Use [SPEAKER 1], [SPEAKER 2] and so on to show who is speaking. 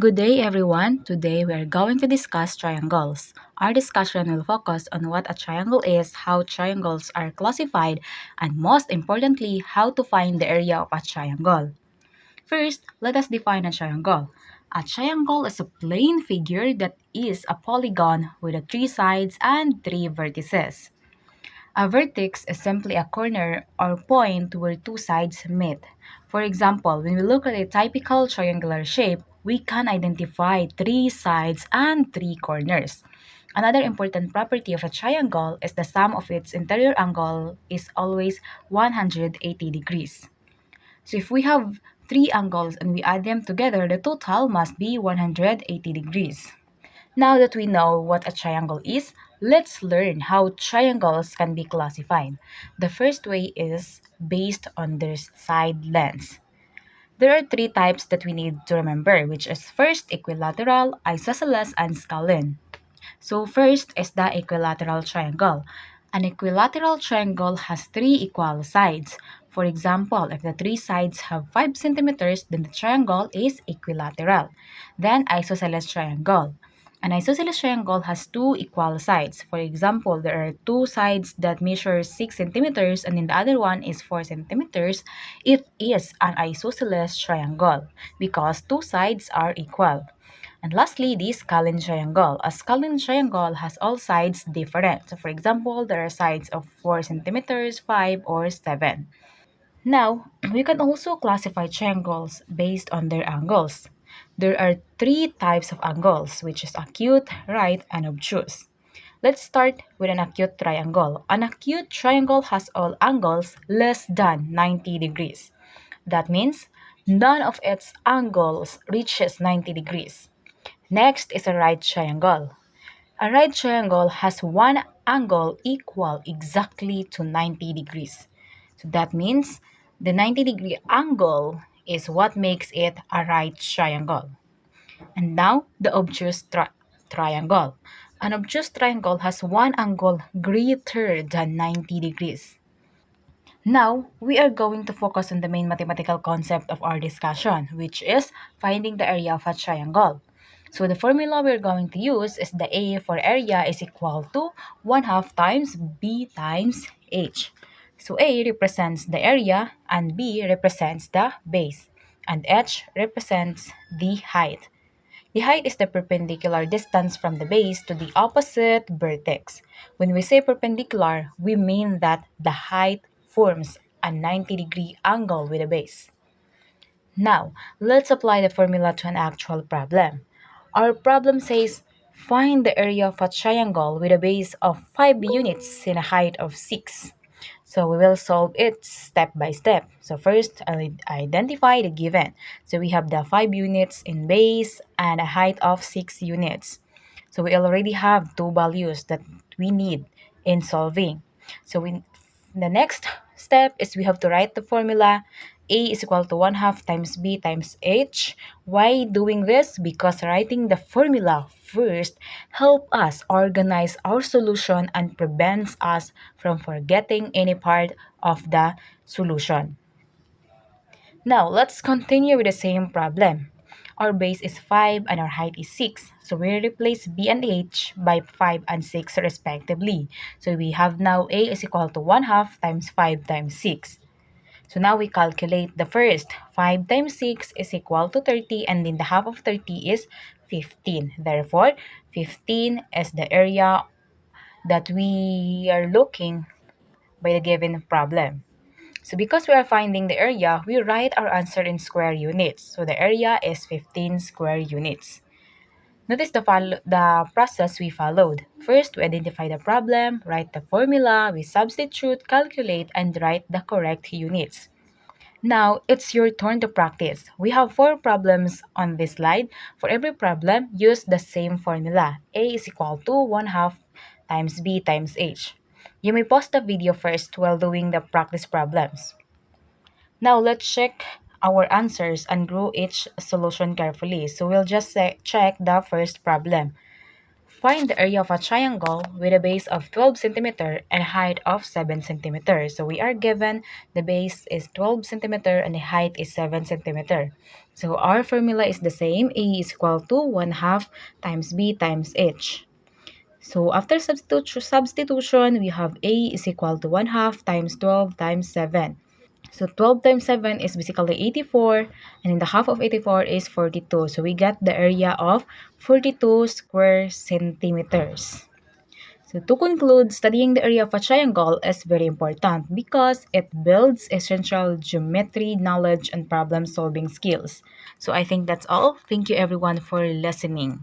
[SPEAKER 1] Good day, everyone. Today we are going to discuss triangles. Our discussion will focus on what a triangle is, how triangles are classified, and most importantly, how to find the area of a triangle. First, let us define a triangle. A triangle is a plane figure that is a polygon with three sides and three vertices. A vertex is simply a corner or point where two sides meet. For example, when we look at a typical triangular shape, we can identify three sides and three corners. Another important property of a triangle is the sum of its interior angle is always 180 degrees. So if we have three angles and we add them together, the total must be 180 degrees. Now that we know what a triangle is, let's learn how triangles can be classified. The first way is based on their side lengths. There are three types that we need to remember, which is first equilateral, isosceles, and scalene. So first is the equilateral triangle. An equilateral triangle has three equal sides. For example, if the three sides have 5 centimeters, then the triangle is equilateral. Then isosceles triangle. An isosceles triangle has two equal sides. For example, there are two sides that measure 6 centimeters and then the other one is 4 centimeters. It is an isosceles triangle because two sides are equal. And lastly, the scalene triangle. A scalene triangle has all sides different. So for example, there are sides of 4 centimeters, 5, or 7. Now, we can also classify triangles based on their angles. There are three types of angles, which is acute, right, and obtuse. Let's start with an acute triangle. An acute triangle has all angles less than 90 degrees. That means none of its angles reaches 90 degrees. Next is a right triangle. A right triangle has one angle equal exactly to 90 degrees. So that means the 90-degree angle is what makes it a right triangle. And now the obtuse triangle. An obtuse triangle has one angle greater than 90 degrees. Now, we are going to focus on the main mathematical concept of our discussion, which is finding the area of a triangle. So the formula we're going to use is the A for area is equal to 1 half times B times H. So A represents the area and B represents the base and H represents the height. The height is the perpendicular distance from the base to the opposite vertex. When we say perpendicular, we mean that the height forms a 90-degree angle with the base. Now, let's apply the formula to an actual problem. Our problem says, find the area of a triangle with a base of 5 units and a height of 6. So we will solve it step by step. So first, I'll identify the given. So we have the 5 units in base and a height of 6 units. So we already have two values that we need in solving. So the next step is we have to write the formula. A is equal to 1 half times B times H. Why doing this? Because writing the formula first help us organize our solution and prevents us from forgetting any part of the solution. Now, let's continue with the same problem. Our base is 5 and our height is 6. So we replace B and H by 5 and 6 respectively. So we have now A is equal to 1 half times 5 times 6. So now we calculate the first. 5 times 6 is equal to 30 and then the half of 30 is 15. Therefore, 15 is the area that we are looking by the given problem. So because we are finding the area, we write our answer in square units. So the area is 15 square units. Notice the process we followed. First, we identify the problem, write the formula, we substitute, calculate, and write the correct units. Now, it's your turn to practice. We have 4 problems on this slide. For every problem, use the same formula. A is equal to 1 half times B times H. You may pause the video first while doing the practice problems. Now, let's check our answers and group each solution carefully. So, we'll just check the first problem. Find the area of a triangle with a base of 12 centimeter and height of 7 centimeters. So we are given the base is 12 centimeter and the height is 7 centimeter. So our formula is the same. A is equal to 1 half times B times H. So after substitution, we have A is equal to 1 half times 12 times 7. So 12 times 7 is basically 84, and in the half of 84 is 42. So we get the area of 42 square centimeters. So to conclude, studying the area of a triangle is very important because it builds essential geometry knowledge and problem solving skills. So I think that's all. Thank you everyone for listening.